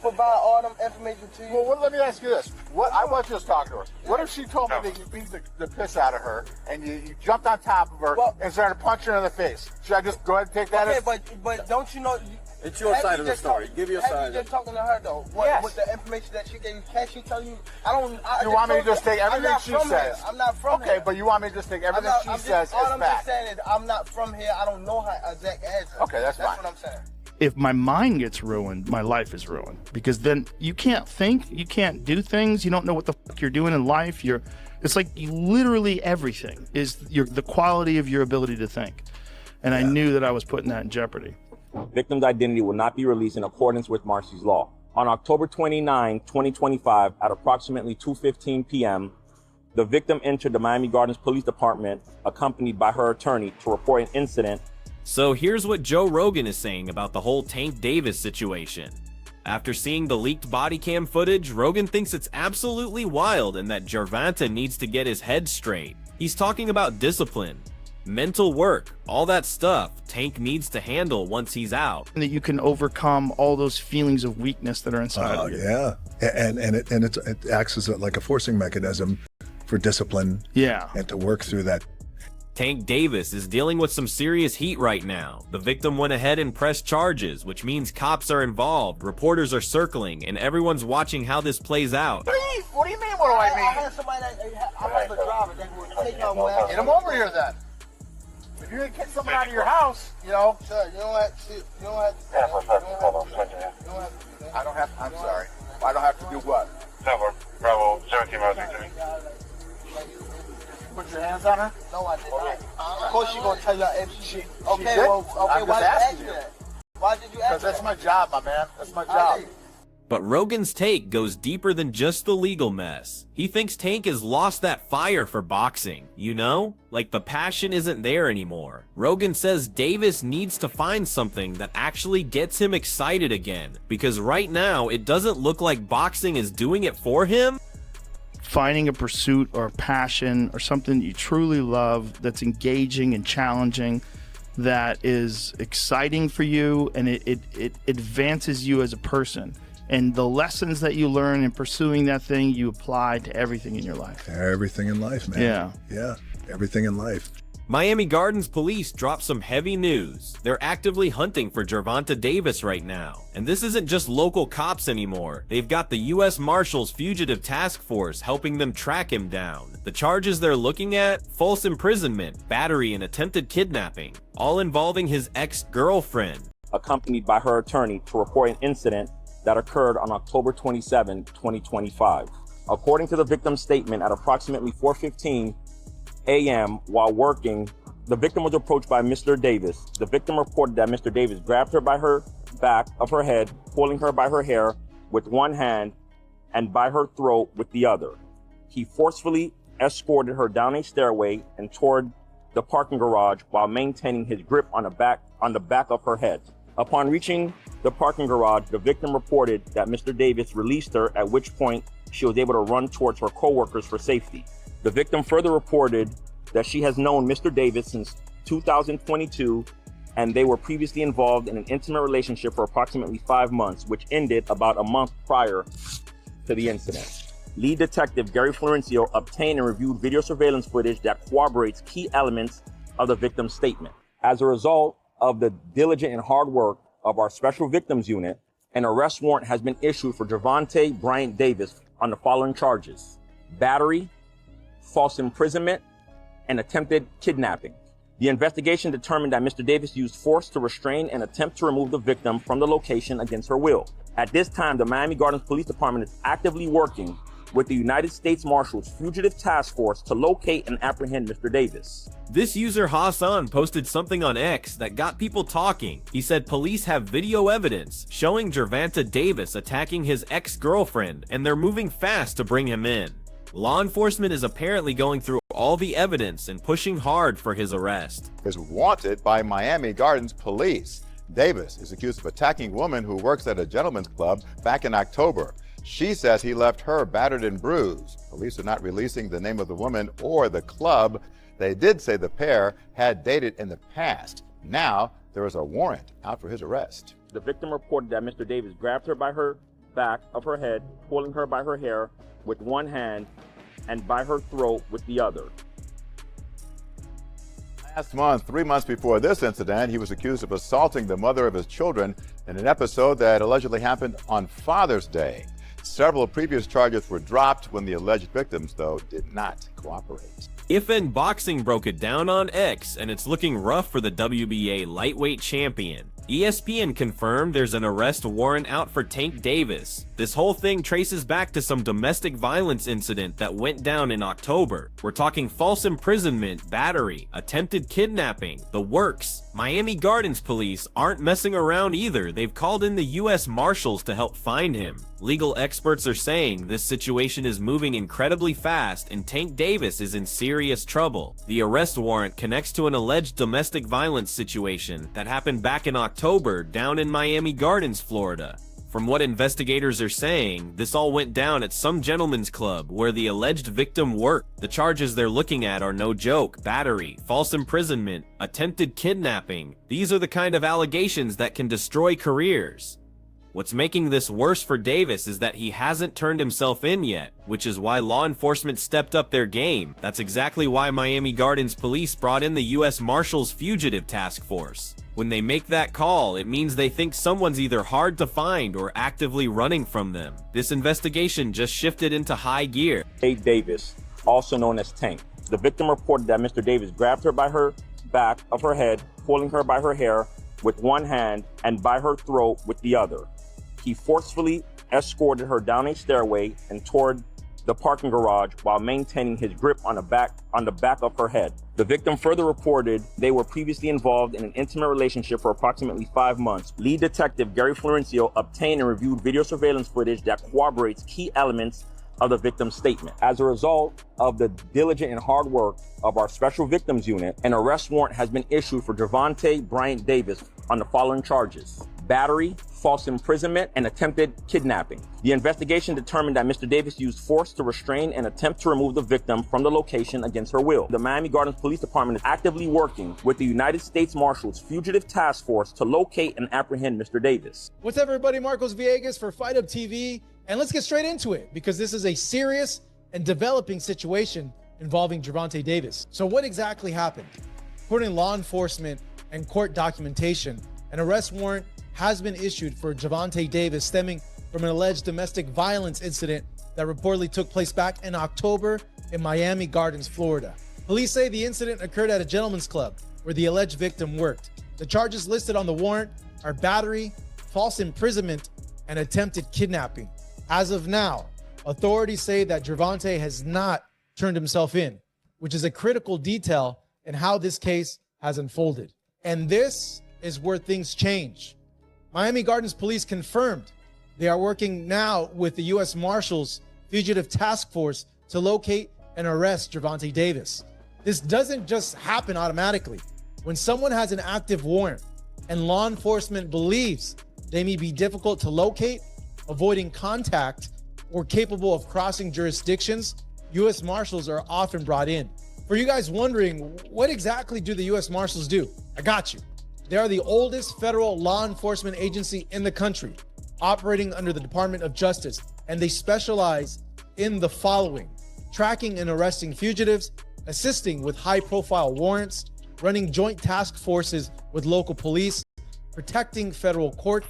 Provide all them information to you. Well, let me ask you this. What I want you to talk to her. What if she told me that you beat the piss out of her and you jumped on top of her and started punching her in the face? Should I just go ahead and take that? Okay, but don't you know? It's your side of the story. Give your side. Just talking to her though. With the information that she gave you, can she tell you? You want me to just take everything she says? I'm not from here. Okay, but you want me to just take everything she says as fact? All I'm just saying is I'm not from here. I don't know her exact address. Okay, that's fine. That's what I'm saying. If my mind gets ruined, my life is ruined, because then you can't think, you can't do things, you don't know what the fuck you're doing in life. It's like literally everything is the quality of your ability to think. And I knew that I was putting that in jeopardy. Victim's identity will not be released in accordance with Marcy's law. On October 29, 2025, at approximately 2:15 p.m., the victim entered the Miami Gardens Police Department, accompanied by her attorney, to report an incident. So here's what Joe Rogan is saying about the whole Tank Davis situation. After seeing the leaked body cam footage, Rogan thinks it's absolutely wild and that Gervonta needs to get his head straight. He's talking about discipline, mental work, all that stuff Tank needs to handle once he's out. And that you can overcome all those feelings of weakness that are inside of you. Yeah, and it acts as like a forcing mechanism for discipline. Yeah. And to work through that. Tank Davis is dealing with some serious heat right now. The victim went ahead and pressed charges, which means cops are involved, reporters are circling, and everyone's watching how this plays out. What do you mean, what do I mean? I had somebody I have a driver that would take out my Get him over here then. If you're gonna get someone out of your house, you know. Sir, you don't have to. I don't have. I'm sorry. I don't have to do what? Never. Bravo, 17 miles victory. Put your hands on her? No, I did not. Of course she's gonna tell you if she. Okay, did? well, okay, I'm why just did you ask asking me you. that? Why did you ask me Because that's my job, my man. That's my job. But Rogan's take goes deeper than just the legal mess. He thinks Tank has lost that fire for boxing, you know? Like the passion isn't there anymore. Rogan says Davis needs to find something that actually gets him excited again, because right now it doesn't look like boxing is doing it for him. Finding a pursuit or a passion or something that you truly love, that's engaging and challenging, that is exciting for you, and it advances you as a person. And the lessons that you learn in pursuing that thing, you apply to everything in your life. Everything in life, man. Yeah. Yeah, everything in life. Miami Gardens police dropped some heavy news. They're actively hunting for Gervonta Davis right now. And this isn't just local cops anymore. They've got the U.S. Marshals Fugitive Task Force helping them track him down. The charges they're looking at: false imprisonment, battery, and attempted kidnapping, all involving his ex-girlfriend. Accompanied by her attorney to report an incident that occurred on October 27, 2025. According to the victim's statement, at approximately 4:15 a.m. while working, the victim was approached by Mr. Davis. The victim reported that Mr. Davis grabbed her by her back of her head, pulling her by her hair with one hand and by her throat with the other. He forcefully escorted her down a stairway and toward the parking garage while maintaining his grip on the back of her head. Upon reaching the parking garage, the victim reported that Mr. Davis released her, at which point she was able to run towards her co-workers for safety. The victim further reported that she has known Mr. Davis since 2022, and they were previously involved in an intimate relationship for approximately 5 months, which ended about a month prior to the incident. Lead detective Gary Florencio obtained and reviewed video surveillance footage that corroborates key elements of the victim's statement. As a result of the diligent and hard work of our Special Victims Unit, an arrest warrant has been issued for Gervonta Bryant Davis on the following charges: battery, false imprisonment, and attempted kidnapping. The investigation determined that Mr. Davis used force to restrain and attempt to remove the victim from the location against her will. At this time, the Miami Gardens Police Department is actively working with the United States Marshals Fugitive Task Force to locate and apprehend Mr. Davis. This user Hassan posted something on X that got people talking. He said police have video evidence showing Gervonta Davis attacking his ex-girlfriend, and they're moving fast to bring him in. Law enforcement is apparently going through all the evidence and pushing hard for his arrest. Is wanted by Miami Gardens police. Davis is accused of attacking a woman who works at a gentleman's club back in October. She says he left her battered and bruised. Police are not releasing the name of the woman or the club. They did say the pair had dated in the past. Now there is a warrant out for his arrest. The victim reported that Mr. Davis grabbed her by her back of her head, pulling her by her hair with one hand and by her throat with the other. Last month, 3 months before this incident, he was accused of assaulting the mother of his children in an episode that allegedly happened on Father's Day. Several previous charges were dropped when the alleged victims, though, did not cooperate. IFN Boxing broke it down on X, and it's looking rough for the WBA lightweight champion. ESPN confirmed there's an arrest warrant out for Tank Davis. This whole thing traces back to some domestic violence incident that went down in October. We're talking false imprisonment, battery, attempted kidnapping, the works. Miami Gardens police aren't messing around either. They've called in the U.S. Marshals to help find him. Legal experts are saying this situation is moving incredibly fast and Tank Davis is in serious trouble. The arrest warrant connects to an alleged domestic violence situation that happened back in October down in Miami Gardens, Florida. From what investigators are saying, this all went down at some gentleman's club where the alleged victim worked. The charges they're looking at are no joke: battery, false imprisonment, attempted kidnapping. These are the kind of allegations that can destroy careers. What's making this worse for Davis is that he hasn't turned himself in yet, which is why law enforcement stepped up their game. That's exactly why Miami Gardens police brought in the U.S. Marshals Fugitive Task Force. When they make that call, it means they think someone's either hard to find or actively running from them. This investigation just shifted into high gear. Tank Davis, also known as Tank. The victim reported that Mr. Davis grabbed her by her back of her head, pulling her by her hair with one hand and by her throat with the other. He forcefully escorted her down a stairway and toward the parking garage while maintaining his grip on the back of her head. The victim further reported they were previously involved in an intimate relationship for approximately 5 months. Lead detective Gary Florencio obtained and reviewed video surveillance footage that corroborates key elements of the victim's statement. As a result of the diligent and hard work of our Special Victims Unit, an arrest warrant has been issued for Gervonta Bryant Davis on the following charges: battery, false imprisonment, and attempted kidnapping. The investigation determined that Mr. Davis used force to restrain and attempt to remove the victim from the location against her will. The Miami Gardens Police Department is actively working with the United States Marshals Fugitive Task Force to locate and apprehend Mr. Davis. What's up, everybody? Marcos Villegas for Fight Up TV, and let's get straight into it because this is a serious and developing situation involving Gervonta Davis. So what exactly happened? According to law enforcement and court documentation, an arrest warrant has been issued for Gervonta Davis stemming from an alleged domestic violence incident that reportedly took place back in October in Miami Gardens, Florida. Police say the incident occurred at a gentleman's club where the alleged victim worked. The charges listed on the warrant are battery, false imprisonment, and attempted kidnapping. As of now, authorities say that Gervonta has not turned himself in, which is a critical detail in how this case has unfolded. And this is where things change. Miami Gardens police confirmed they are working now with the U.S. Marshals Fugitive Task Force to locate and arrest Gervonta Davis. This doesn't just happen automatically. When someone has an active warrant and law enforcement believes they may be difficult to locate, avoiding contact, or capable of crossing jurisdictions, U.S. Marshals are often brought in. For you guys wondering, what exactly do the U.S. Marshals do? I got you. They are the oldest federal law enforcement agency in the country, operating under the Department of Justice, and they specialize in the following: tracking and arresting fugitives, assisting with high-profile warrants, running joint task forces with local police, protecting federal court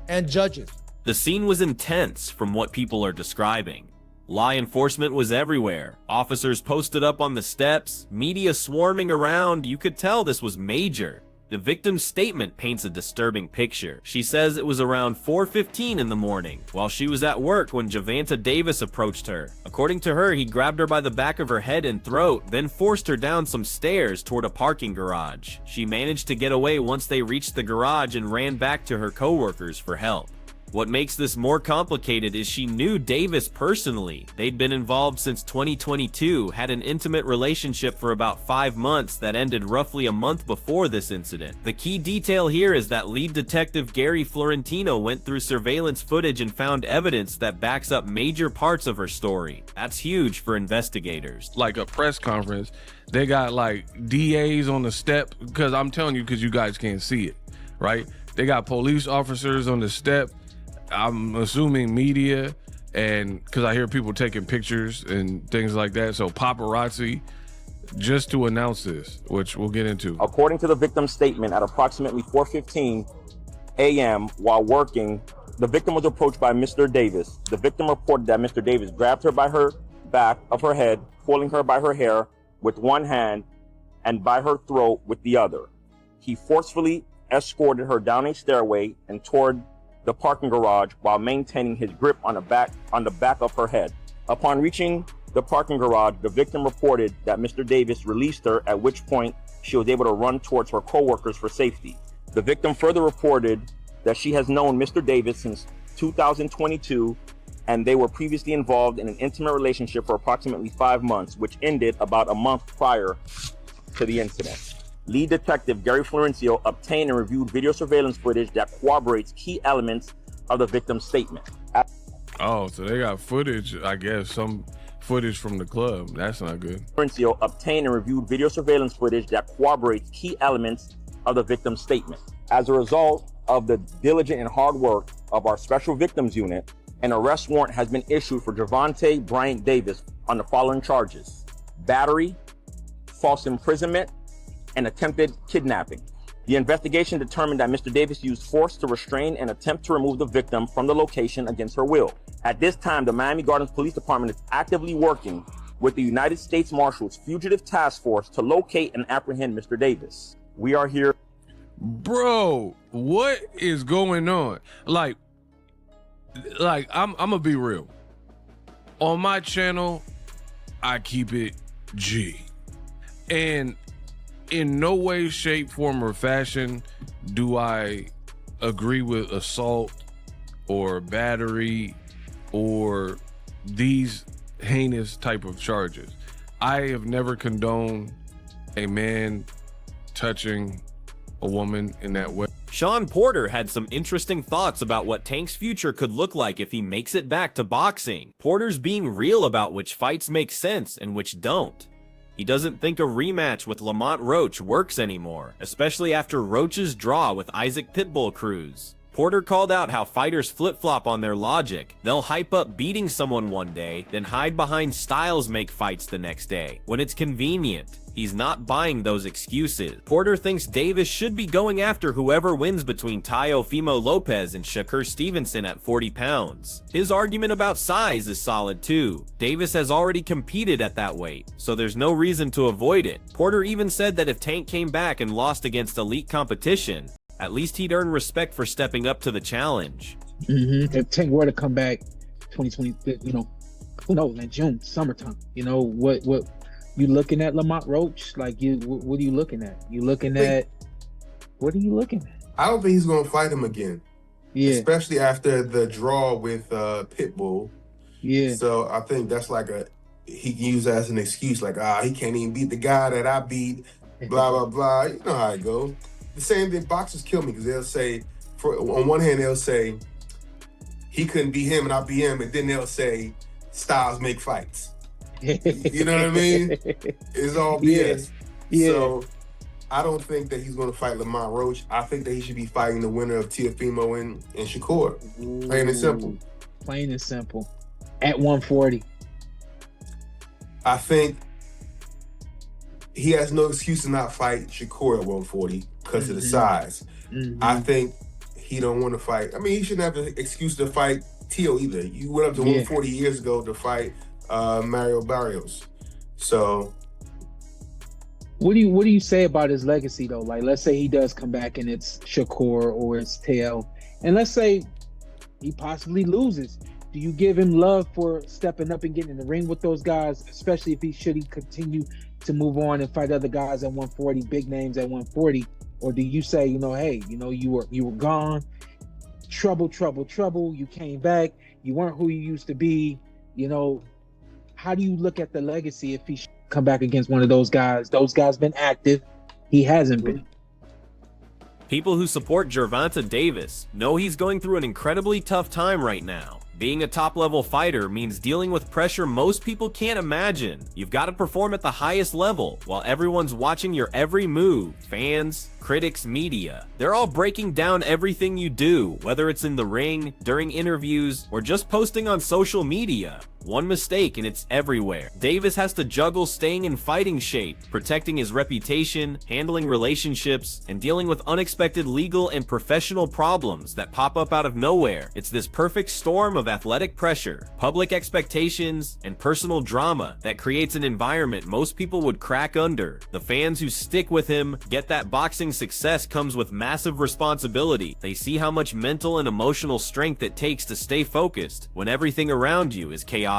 and judges. The scene was intense from what people are describing. Law enforcement was everywhere. Officers posted up on the steps, media swarming around. You could tell this was major. The victim's statement paints a disturbing picture. She says it was around 4:15 in the morning while she was at work when Gervonta Davis approached her. According to her, he grabbed her by the back of her head and throat, then forced her down some stairs toward a parking garage. She managed to get away once they reached the garage and ran back to her coworkers for help. What makes this more complicated is she knew Davis personally. They'd been involved since 2022, had an intimate relationship for about 5 months that ended roughly a month before this incident. The key detail here is that lead detective Gary Florentino went through surveillance footage and found evidence that backs up major parts of her story. That's huge for investigators. Like a press conference, they got like DAs on the step, because I'm telling you, because you guys can't see it, right? They got police officers on the step. I'm assuming media, and because I hear people taking pictures and things like that, so paparazzi, just to announce this, which we'll get into. According to the victim's statement, at approximately 4:15 a.m. while working, the victim was approached by Mr. Davis. The victim reported that Mr. Davis grabbed her by her back of her head, pulling her by her hair with one hand and by her throat with the other. He forcefully escorted her down a stairway and toward the parking garage while maintaining his grip on the back of her head. Upon reaching the parking garage, the victim reported that Mr. Davis released her, at which point she was able to run towards her co-workers for safety. The victim further reported that she has known Mr. Davis since 2022, and they were previously involved in an intimate relationship for approximately 5 months, which ended about a month prior to the incident. Lead detective Gary Florencio obtained and reviewed video surveillance footage that corroborates key elements of the victim's statement. Oh, so they got footage, I guess, some footage from the club. That's not good. Florencio obtained and reviewed video surveillance footage that corroborates key elements of the victim's statement. As a result of the diligent and hard work of our Special Victims Unit, an arrest warrant has been issued for Gervonta Bryant Davis on the following charges: battery, false imprisonment, and attempted kidnapping. The investigation determined that Mr. Davis used force to restrain and attempt to remove the victim from the location against her will. At this time, the Miami Gardens Police Department is actively working with the United States Marshals Fugitive Task Force to locate and apprehend Mr. Davis. We are here. Bro, what is going on? Like I'm gonna be real. On my channel, I keep it G. And in no way, shape, form, or fashion do I agree with assault or battery or these heinous type of charges. I have never condoned a man touching a woman in that way. Sean Porter had some interesting thoughts about what Tank's future could look like if he makes it back to boxing. Porter's being real about which fights make sense and which don't. He doesn't think a rematch with Lamont Roach works anymore, especially after Roach's draw with Isaac Pitbull Cruz. Porter called out how fighters flip-flop on their logic. They'll hype up beating someone one day, then hide behind styles make fights the next day, when it's convenient. He's not buying those excuses. Porter thinks Davis should be going after whoever wins between Teofimo Lopez and Shakur Stevenson at 40 pounds. His argument about size is solid too. Davis has already competed at that weight, so there's no reason to avoid it. Porter even said that if Tank came back and lost against elite competition, at least he'd earn respect for stepping up to the challenge. If Tank were to come back 2020, who knows, in June, summertime, what you looking at Lamont Roach? Like, what are you looking at? What are you looking at? I don't think he's going to fight him again. Yeah. Especially after the draw with Pitbull. Yeah. So I think that's like he can use that as an excuse, like, he can't even beat the guy that I beat, blah, blah, blah. You know how it goes. The same thing, boxers kill me because they'll say, on one hand, they'll say, he couldn't beat him and I beat him, and then they'll say, styles make fights. You know what I mean? It's all BS. Yeah. So I don't think that he's going to fight Lamont Roach. I think that he should be fighting the winner of Teofimo and Shakur. Plain and simple. Plain and simple. At 140. I think he has no excuse to not fight Shakur at 140 because of the size. I think he don't want to fight. I mean, he shouldn't have an excuse to fight Teo either. You went up to 140 years ago to fight Mario Barrios. So what do you say about his legacy though? Like, let's say he does come back and it's Shakur or it's Teo, and let's say he possibly loses. Do you give him love for stepping up and getting in the ring with those guys, especially if he continue to move on and fight other guys at 140, big names at 140? Or do you say, hey, you were gone, trouble, you came back, you weren't who you used to be, how do you look at the legacy if he come back against one of those guys? Those guys been active, he hasn't been. People who support Gervonta Davis know he's going through an incredibly tough time right now. Being a top-level fighter means dealing with pressure most people can't imagine. You've got to perform at the highest level while everyone's watching your every move. Fans, critics, media. They're all breaking down everything you do, whether it's in the ring, during interviews, or just posting on social media. One mistake and it's everywhere. Davis has to juggle staying in fighting shape, protecting his reputation, handling relationships, and dealing with unexpected legal and professional problems that pop up out of nowhere. It's this perfect storm of athletic pressure, public expectations, and personal drama that creates an environment most people would crack under. The fans who stick with him get that boxing success comes with massive responsibility. They see how much mental and emotional strength it takes to stay focused when everything around you is chaotic.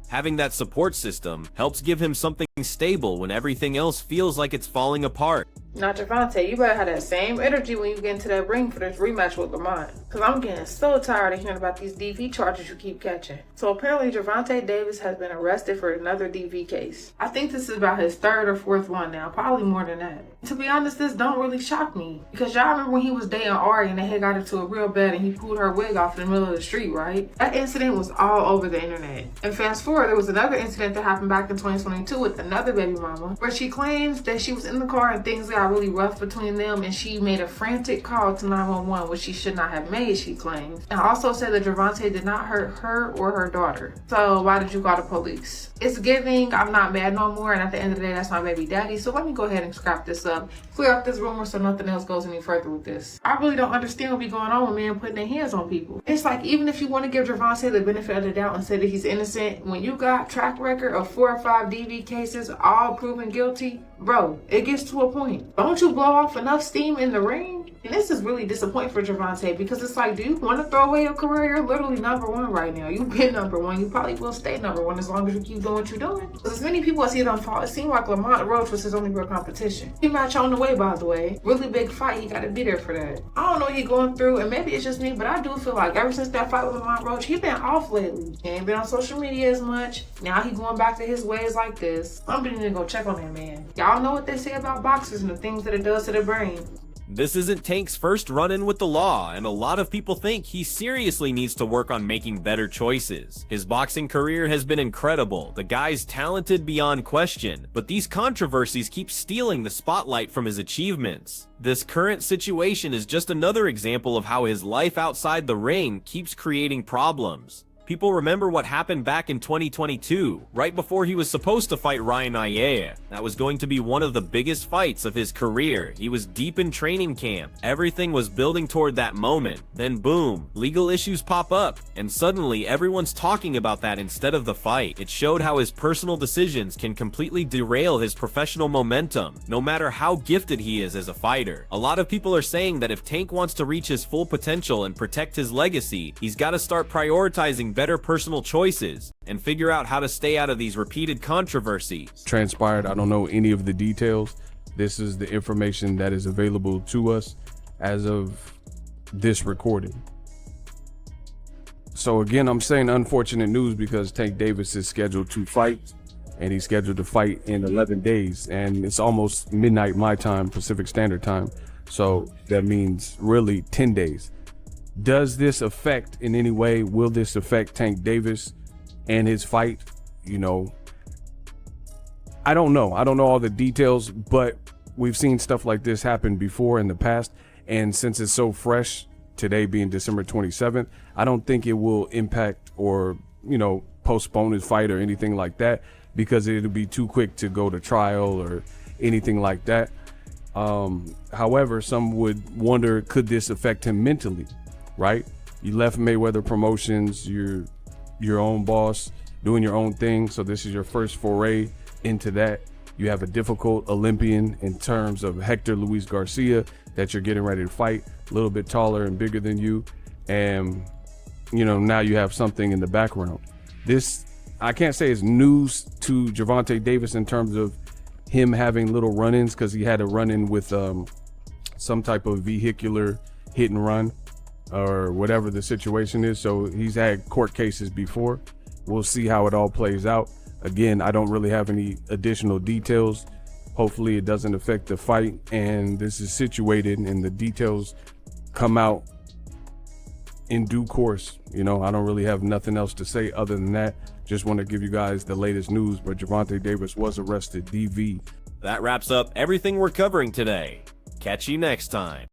Having that support system helps give him something stable when everything else feels like it's falling apart. Now, Gervonta, you better have that same energy when you get into that ring for this rematch with Lamont. Because I'm getting so tired of hearing about these DV charges you keep catching. So apparently, Gervonta Davis has been arrested for another DV case. I think this is about his third or fourth one now, probably more than that. To be honest, this don't really shock me. Because y'all remember when he was dating Ari and they had got into a real bad and he pulled her wig off in the middle of the street, right? That incident was all over the internet. And fast forward, there was another incident that happened back in 2022 with another baby mama, where she claims that she was in the car and things got really rough between them and she made a frantic call to 911, which she should not have made, she claims. And also said that Gervonta did not hurt her or her daughter. So why did you call the police? It's giving, I'm not mad no more, and at the end of the day, that's my baby daddy. So let me go ahead and scrap this up, clear up this rumor so nothing else goes any further with this. I really don't understand what be going on with men putting their hands on people. It's like, even if you want to give Gervonta the benefit of the doubt and say that he's innocent, when you got track record of 4 or 5 DV cases, all proven guilty, bro, it gets to a point. Don't you blow off enough steam in the ring? And this is really disappointing for Gervonta, because it's like, do you want to throw away your career? You're literally #1 right now. You've been #1. You probably will stay #1 as long as you keep doing what you're doing. Because as many people as see it unfold, it seemed like Lamont Roach was his only real competition. He match on the way, by the way. Really big fight. He got to be there for that. I don't know what he's going through, and maybe it's just me, but I do feel like ever since that fight with Lamont Roach, he been off lately. He ain't been on social media as much. Now he going back to his ways like this. I'm gonna need to go check on that man. Y'all know what they say about boxers and the things that it does to the brain. This isn't Tank's first run-in with the law, and a lot of people think he seriously needs to work on making better choices. His boxing career has been incredible, the guy's talented beyond question, but these controversies keep stealing the spotlight from his achievements. This current situation is just another example of how his life outside the ring keeps creating problems. People remember what happened back in 2022, right before he was supposed to fight Ryan Ayea. That was going to be one of the biggest fights of his career. He was deep in training camp. Everything was building toward that moment. Then boom, legal issues pop up, and suddenly everyone's talking about that instead of the fight. It showed how his personal decisions can completely derail his professional momentum, no matter how gifted he is as a fighter. A lot of people are saying that if Tank wants to reach his full potential and protect his legacy, he's got to start prioritizing better personal choices and figure out how to stay out of these repeated controversies. Transpired, I don't know any of the details. This is the information that is available to us as of this recording. So again, I'm saying unfortunate news because Tank Davis is scheduled to fight, and he's scheduled to fight in 11 days, and it's almost midnight my time, Pacific Standard Time. So that means really 10 days. Does this affect in any way? Will this affect Tank Davis and his fight? You know, I don't know. I don't know all the details, but we've seen stuff like this happen before in the past. And since it's so fresh, today being December 27th, I don't think it will impact or, you know, postpone his fight or anything like that, because it'll be too quick to go to trial or anything like that. However, some would wonder, could this affect him mentally? Right? You left Mayweather Promotions, you're your own boss, doing your own thing. So this is your first foray into that. You have a difficult Olympian in terms of Hector Luis Garcia that you're getting ready to fight, a little bit taller and bigger than you. And, you know, now you have something in the background. This, I can't say is news to Gervonta Davis in terms of him having little run-ins, because he had a run-in with some type of vehicular hit and run or whatever the situation is. So he's had court cases before. We'll see how it all plays out. Again, I don't really have any additional details. Hopefully it doesn't affect the fight, and this is situated and the details come out in due course. You know, I don't really have nothing else to say other than that. Just want to give you guys the latest news, but Gervonta Davis was arrested, DV. That wraps up everything we're covering today. Catch you next time.